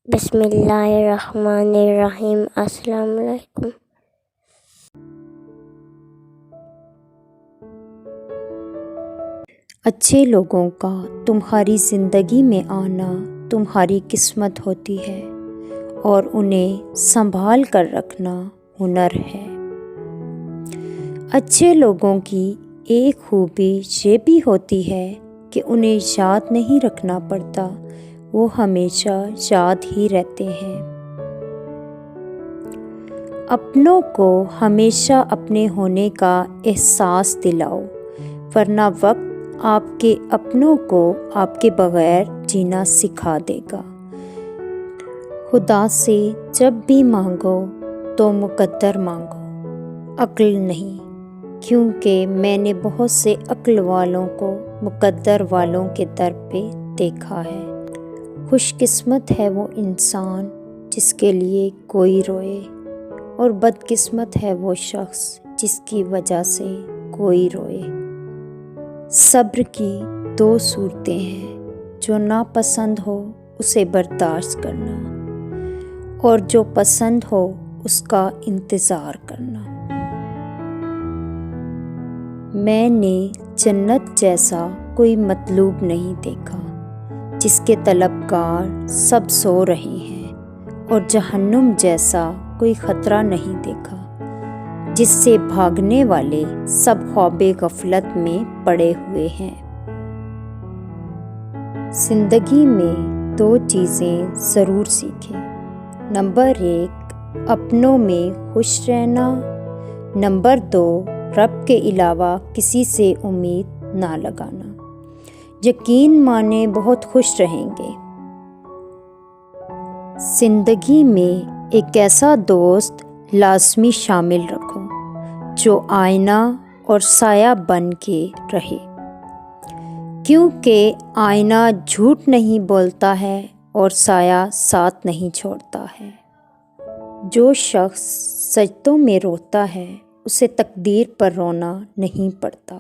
بسم اللہ الرحمن الرحیم۔ السلام علیکم۔ اچھے لوگوں کا تمہاری زندگی میں آنا تمہاری قسمت ہوتی ہے اور انہیں سنبھال کر رکھنا ہنر ہے۔ اچھے لوگوں کی ایک خوبی یہ بھی ہوتی ہے کہ انہیں یاد نہیں رکھنا پڑتا، وہ ہمیشہ یاد ہی رہتے ہیں۔ اپنوں کو ہمیشہ اپنے ہونے کا احساس دلاؤ، ورنہ وقت آپ کے اپنوں کو آپ کے بغیر جینا سکھا دے گا۔ خدا سے جب بھی مانگو تو مقدر مانگو، عقل نہیں، کیونکہ میں نے بہت سے عقل والوں کو مقدر والوں کے در پہ دیکھا ہے۔ خوش قسمت ہے وہ انسان جس کے لیے کوئی روئے، اور بد قسمت ہے وہ شخص جس کی وجہ سے کوئی روئے۔ صبر کی دو صورتیں ہیں، جو ناپسند ہو اسے برداشت کرنا، اور جو پسند ہو اس کا انتظار کرنا۔ میں نے جنت جیسا کوئی مطلوب نہیں دیکھا جس کے طلبگار سب سو رہے ہیں، اور جہنم جیسا کوئی خطرہ نہیں دیکھا جس سے بھاگنے والے سب خواب غفلت میں پڑے ہوئے ہیں۔ زندگی میں دو چیزیں ضرور سیکھیں۔ نمبر 1، اپنوں میں خوش رہنا۔ نمبر 2، رب کے علاوہ کسی سے امید نہ لگانا۔ یقین مانے بہت خوش رہیں گے۔ زندگی میں ایک ایسا دوست لازمی شامل رکھو جو آئینہ اور سایہ بن کے رہے، کیونکہ آئینہ جھوٹ نہیں بولتا ہے اور سایہ ساتھ نہیں چھوڑتا ہے۔ جو شخص سجدوں میں روتا ہے اسے تقدیر پر رونا نہیں پڑتا۔